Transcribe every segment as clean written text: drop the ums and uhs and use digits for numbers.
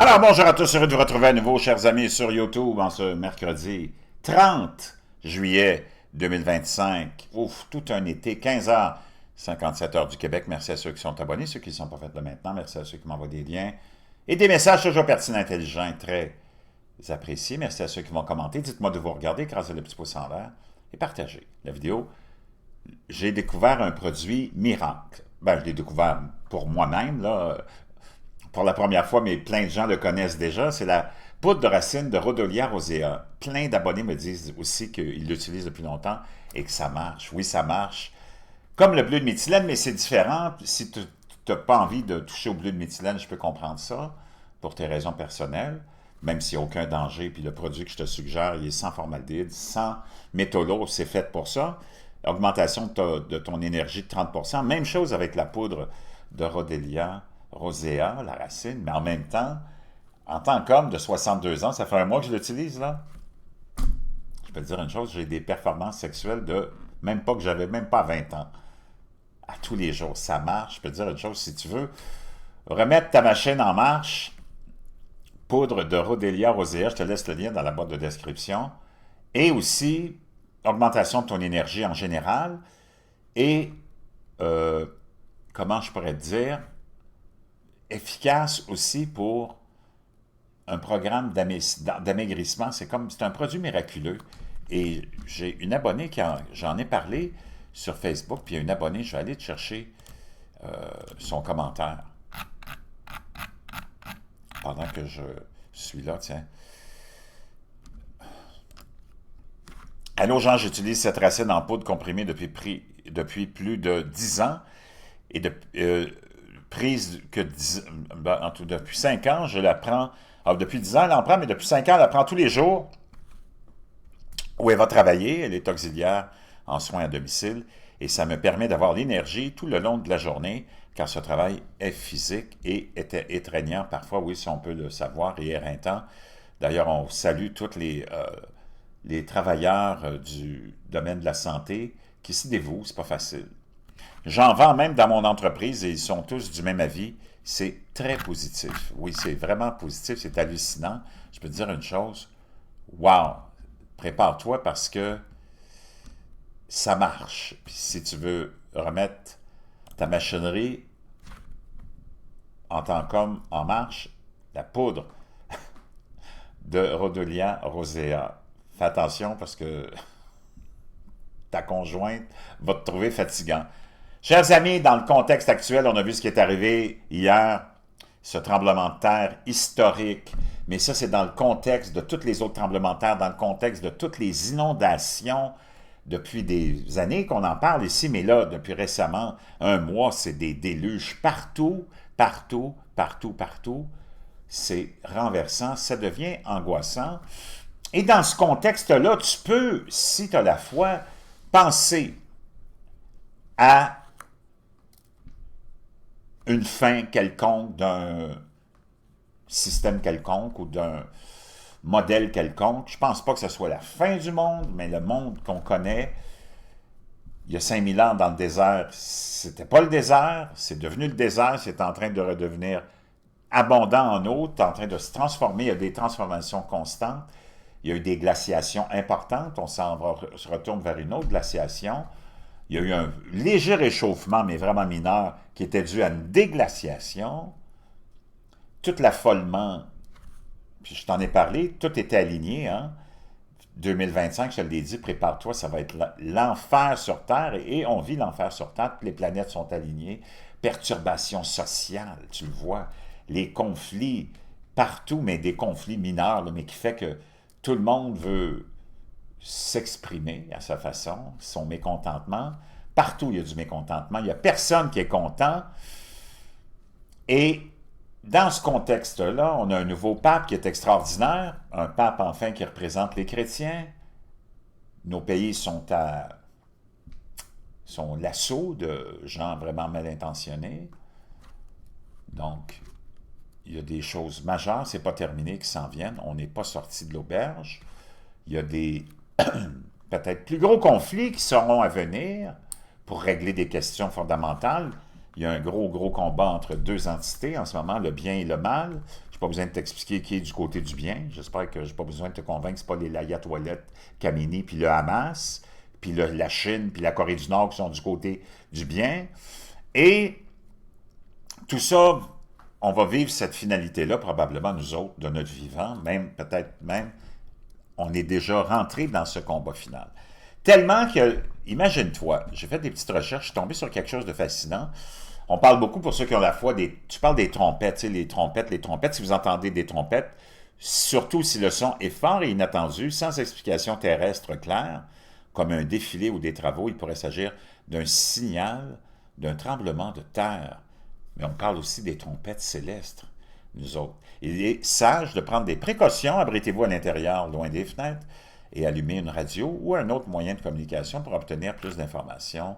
Alors, bonjour à tous, heureux de vous retrouver à nouveau, chers amis, sur YouTube en ce mercredi 30 juillet 2025. Ouf, tout un été, 15h, 57h du Québec. Merci à ceux qui sont abonnés, ceux qui ne sont pas faits de maintenant. Merci à ceux qui m'envoient des liens et des messages toujours pertinents, intelligents, très appréciés. Merci à ceux qui vont commenter. Dites-moi de vous regarder, écrasez le petit pouce en l'air et partagez la vidéo. J'ai découvert un produit miracle. Ben, je l'ai découvert pour moi-même, là, pour la première fois, mais plein de gens le connaissent déjà. C'est la poudre de racine de Rhodolia rosea. Plein d'abonnés me disent aussi qu'ils l'utilisent depuis longtemps et que ça marche. Oui, ça marche. Comme le bleu de méthylène, mais c'est différent. Si tu n'as pas envie de toucher au bleu de méthylène, je peux comprendre ça pour tes raisons personnelles, même s'il n'y a aucun danger. Puis le produit que je te suggère, il est sans formaldéhyde, sans métaux lourds, c'est fait pour ça. Augmentation de ton énergie de 30%. Même chose avec la poudre de Rhodolia rosea, la racine, mais en même temps, en tant qu'homme de 62 ans, ça fait un mois que je l'utilise, là. Je peux te dire une chose, j'ai des performances sexuelles de même pas que j'avais même pas 20 ans. À tous les jours, ça marche. Je peux te dire une chose, si tu veux remettre ta machine en marche, poudre de Rhodolia rosea, je te laisse le lien dans la boîte de description, et aussi augmentation de ton énergie en général, et comment je pourrais te dire, efficace aussi pour un programme d'amaigrissement. C'est un produit miraculeux. Et j'ai une abonnée j'en ai parlé sur Facebook, puis il y a une abonnée, je vais aller te chercher son commentaire pendant que je suis là, tiens. Allô Jean, j'utilise cette racine en poudre comprimée depuis plus de 10 ans et prise que depuis 5 ans, je la prends. Alors, depuis 10 ans, elle en prend, mais depuis 5 ans, elle la prend tous les jours où elle va travailler. Elle est auxiliaire en soins à domicile et ça me permet d'avoir l'énergie tout le long de la journée car ce travail est physique et était étreignant parfois, oui, si on peut le savoir, et éreintant. D'ailleurs, on salue tous les travailleurs du domaine de la santé qui s'y dévouent, c'est pas facile. J'en vends même dans mon entreprise et ils sont tous du même avis. C'est très positif. Oui, c'est vraiment positif, c'est hallucinant. Je peux te dire une chose. Wow! Prépare-toi parce que ça marche. Puis si tu veux remettre ta machinerie en tant qu'homme en marche, la poudre de Rhodolia rosea. Fais attention parce que ta conjointe va te trouver fatigant. Chers amis, dans le contexte actuel, on a vu ce qui est arrivé hier, ce tremblement de terre historique, mais ça c'est dans le contexte de tous les autres tremblements de terre, dans le contexte de toutes les inondations depuis des années qu'on en parle ici, mais là, depuis récemment, un mois, c'est des déluges partout, partout, partout, partout. C'est renversant, ça devient angoissant. Et dans ce contexte-là, tu peux, si tu as la foi, penser à une fin quelconque d'un système quelconque ou d'un modèle quelconque. Je ne pense pas que ce soit la fin du monde, mais le monde qu'on connaît, il y a 5000 ans dans le désert, c'était pas le désert, c'est devenu le désert, c'est en train de redevenir abondant en eau, c'est en train de se transformer, il y a des transformations constantes, il y a eu des glaciations importantes, on se retourne vers une autre glaciation. Il y a eu un léger réchauffement, mais vraiment mineur, qui était dû à une déglaciation. Tout l'affolement, puis je t'en ai parlé, tout était aligné. Hein? 2025, je te l'ai dit, prépare-toi, ça va être l'enfer sur Terre, et on vit l'enfer sur Terre, les planètes sont alignées. Perturbations sociales, tu le vois, les conflits partout, mais des conflits mineurs, là, mais qui fait que tout le monde veut s'exprimer à sa façon, son mécontentement. Partout, il y a du mécontentement. Il n'y a personne qui est content. Et dans ce contexte-là, on a un nouveau pape qui est extraordinaire, un pape enfin qui représente les chrétiens. Nos pays sont l'assaut de gens vraiment mal intentionnés. Donc, il y a des choses majeures, c'est pas terminé, qui s'en viennent. On n'est pas sorti de l'auberge. Il y a des peut-être plus gros conflits qui seront à venir pour régler des questions fondamentales. il y a un gros combat entre deux entités en ce moment, le bien et le mal. Je n'ai pas besoin de t'expliquer qui est du côté du bien. J'espère que je n'ai pas besoin de te convaincre que ce n'est pas les l'Ayatollah Khamenei, puis le Hamas, puis la Chine, puis la Corée du Nord qui sont du côté du bien. Et tout ça, on va vivre cette finalité-là, probablement nous autres, de notre vivant, même peut-être même, on est déjà rentré dans ce combat final. Tellement que, imagine-toi, j'ai fait des petites recherches, je suis tombé sur quelque chose de fascinant. On parle beaucoup, pour ceux qui ont la foi, tu parles des trompettes, tu sais, les trompettes, si vous entendez des trompettes, surtout si le son est fort et inattendu, sans explication terrestre claire, comme un défilé ou des travaux, il pourrait s'agir d'un signal, d'un tremblement de terre. Mais on parle aussi des trompettes célestes, nous autres. Il est sage de prendre des précautions, abritez-vous à l'intérieur, loin des fenêtres, et allumer une radio ou un autre moyen de communication pour obtenir plus d'informations.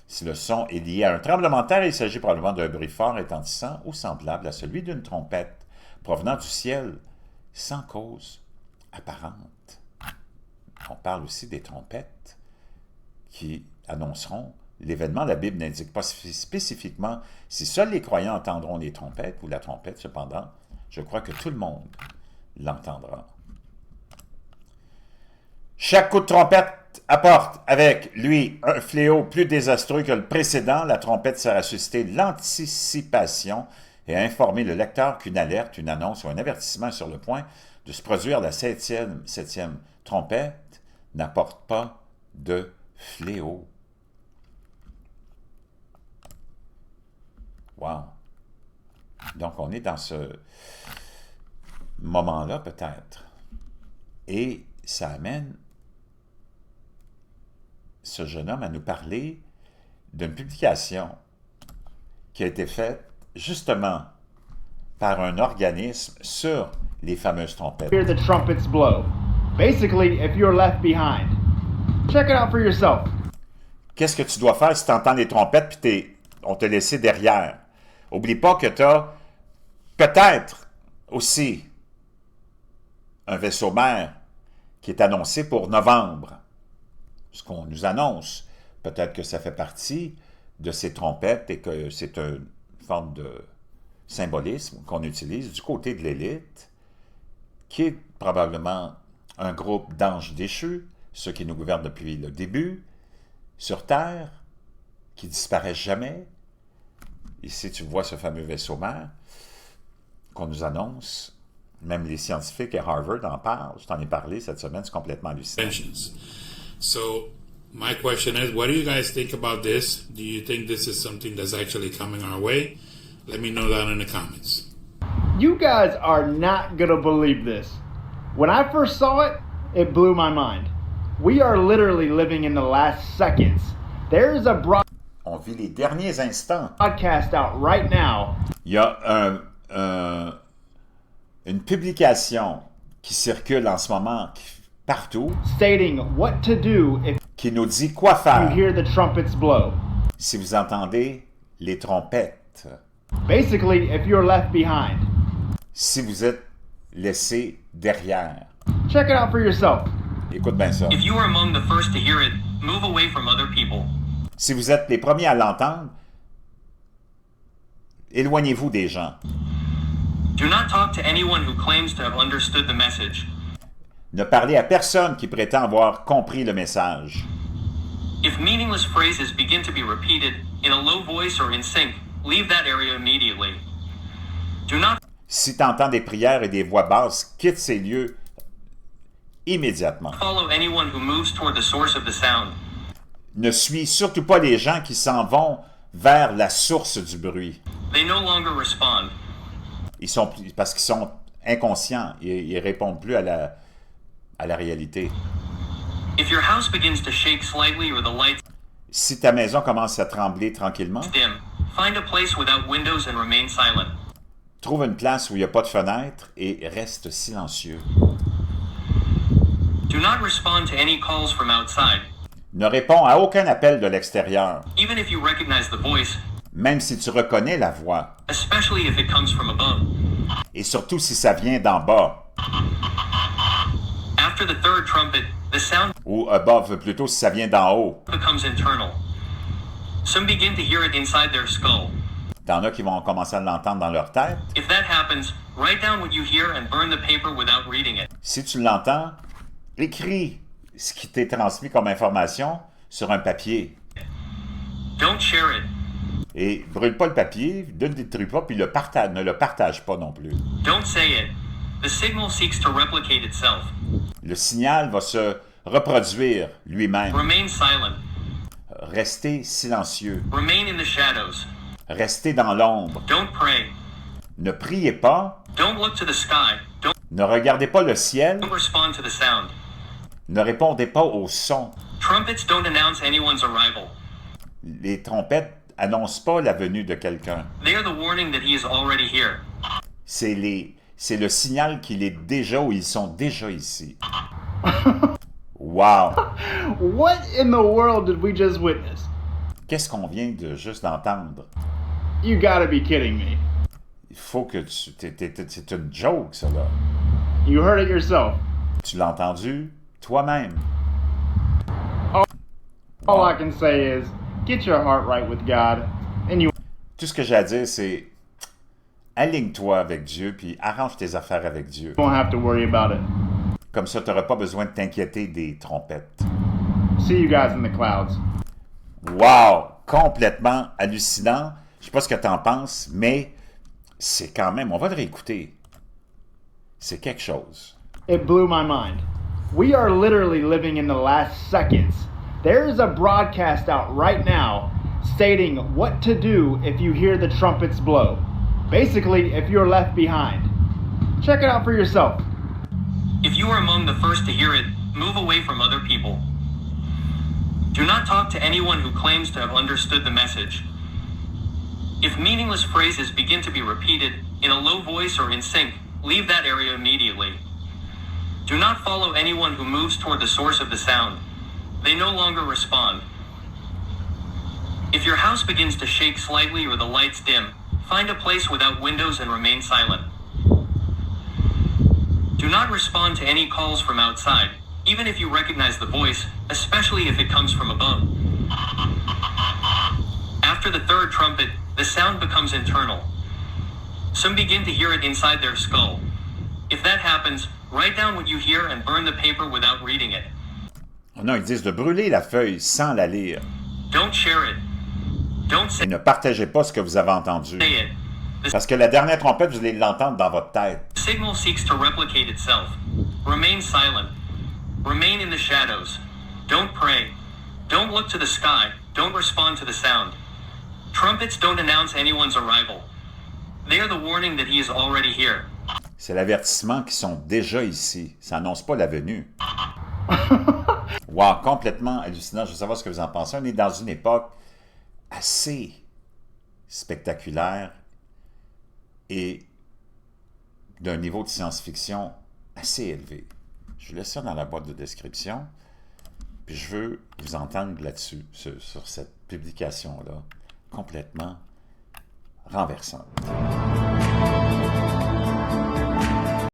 Si le son est lié à un tremblement de terre, il s'agit probablement d'un bruit fort retentissant ou semblable à celui d'une trompette provenant du ciel, sans cause apparente. On parle aussi des trompettes qui annonceront l'événement. La Bible n'indique pas spécifiquement si seuls les croyants entendront les trompettes ou la trompette. Cependant, je crois que tout le monde l'entendra. Chaque coup de trompette apporte avec lui un fléau plus désastreux que le précédent. La trompette sert à susciter l'anticipation et à informer le lecteur qu'une alerte, une annonce ou un avertissement est sur le point de se produire. La septième trompette n'apporte pas de fléau. Wow! Donc, on est dans ce moment-là, peut-être. Et ça amène ce jeune homme à nous parler d'une publication qui a été faite justement par un organisme sur les fameuses trompettes. Hear the trumpets blow. Basically, if you're left behind, check it out for yourself. Qu'est-ce que tu dois faire si tu entends les trompettes puis on t'a laissé derrière? Oublie pas que tu as peut-être aussi un vaisseau-mère qui est annoncé pour novembre. Ce qu'on nous annonce, peut-être que ça fait partie de ces trompettes et que c'est une forme de symbolisme qu'on utilise du côté de l'élite, qui est probablement un groupe d'anges déchus, ceux qui nous gouvernent depuis le début, sur Terre, qui disparaissent jamais. Ici, tu vois ce fameux vaisseau-mère qu'on nous annonce. Même les scientifiques à Harvard en parlent. Je t'en ai parlé cette semaine, c'est complètement hallucinant. So, my question is, what do you guys think about this? Do you think this is something that's actually coming our way? Let me know down in the comments. You guys are not gonna believe this. When I first saw it, it blew my mind. We are literally living in the last seconds. There is a On vit les derniers instants. broadcast out right now. Il y a une publication qui circule en ce moment partout, Stating what to do if qui nous dit quoi you faire hear the trumpets blow. si vous entendez les trompettes, Basically, if you're left behind, si vous êtes laissé derrière. check it out for yourself. Écoute bien ça. If you are among the first to hear it, move away from other people. Si vous êtes les premiers à l'entendre, éloignez-vous des gens. Do not talk to anyone who claims to have understood the message. Ne parlez à personne qui prétend avoir compris le message. If meaningless phrases begin to be repeated in a low voice or in sync, leave that area immediately. Do not Si tu entends des prières et des voix basses, quitte ces lieux immédiatement. follow anyone who moves toward the source of the sound. Ne suis surtout pas les gens qui s'en vont vers la source du bruit. They no longer respond. Parce qu'ils sont inconscients, ils répondent plus à la réalité. If your house begins to shake slightly or the lights Si ta maison commence à trembler tranquillement, dim, find a place without windows and remain silent. trouve une place où il n'y a pas de fenêtre et reste silencieux. Do not respond to any calls from outside. Ne réponds à aucun appel de l'extérieur, Even if you recognize the voice, même si tu reconnais la voix, especially if it comes from above. et surtout si ça vient d'en bas, After the third trumpet, the sound ou above plutôt si ça vient d'en haut. becomes internal. Some begin to hear it inside their skull. T'en as qui vont commencer à l'entendre dans leur tête. If that happens, write down what you hear and burn the paper without reading it. Si tu l'entends, écris ce qui t'est transmis comme information sur un papier. Don't share it. Et brûle pas le papier, ne le détruis pas, puis ne le partage pas non plus. Don't say it. The signal seeks to replicate itself. Le signal va se reproduire lui-même. Remain silent. Restez silencieux. Remain in the shadows. Restez dans l'ombre. Don't pray. Ne priez pas. Don't look to the sky. Ne regardez pas le ciel. Don't respond to the sound. Ne répondez pas au son. Trumpets don't announce anyone's arrival. Les trompettes annoncent pas la venue de quelqu'un. They are the warning that he is already here. C'est le signal qu'il est déjà ou ils sont déjà ici. Wow! What in the world did we just witness? Qu'est-ce qu'on vient de juste d'entendre? You gotta be kidding me. Il faut que tu... C'est une joke, ça, là. You heard it yourself. Tu l'as entendu toi-même. All I can say is, get your heart right with God, and you Tout ce que j'ai à dire, c'est aligne-toi avec Dieu, puis arrange tes affaires avec Dieu. won't have to worry about it. Comme ça, tu n'auras pas besoin de t'inquiéter des trompettes. See you guys in the clouds. Wow! Complètement hallucinant. Je sais pas ce que tu en penses, mais c'est quand même... On va le réécouter. C'est quelque chose. It blew my mind. We are literally living in the last seconds. There is a broadcast out right now stating what to do if you hear the trumpets blow. Basically, if you're left behind. Check it out for yourself. If you are among the first to hear it, move away from other people. Do not talk to anyone who claims to have understood the message. If meaningless phrases begin to be repeated in a low voice or in sync, leave that area immediately. Do not follow anyone who moves toward the source of the sound. They no longer respond. If your house begins to shake slightly or the lights dim, find a place without windows and remain silent. Do not respond to any calls from outside, even if you recognize the voice, especially if it comes from above. After the third trumpet, the sound becomes internal. Some begin to hear it inside their skull. If that happens, write down what you hear and burn the paper without reading it. Non, ils disent de brûler la feuille sans la lire. Don't share it. Don't Et say ne partagez pas ce que vous avez entendu. it. Parce que la dernière trompette, vous allez l'entendre dans votre tête. The signal seeks to replicate itself. Remain silent. Remain in the shadows. Don't pray. Don't look to the sky. Don't respond to the sound. Trumpets don't announce anyone's arrival. They are the warning that he is already here. C'est l'avertissement qu'ils sont déjà ici. Ça n'annonce pas la venue. Wow, complètement hallucinant. Je veux savoir ce que vous en pensez. On est dans une époque assez spectaculaire et d'un niveau de science-fiction assez élevé. Je vous laisse ça dans la boîte de description. Puis je veux vous entendre là-dessus, sur cette publication-là, complètement renversante.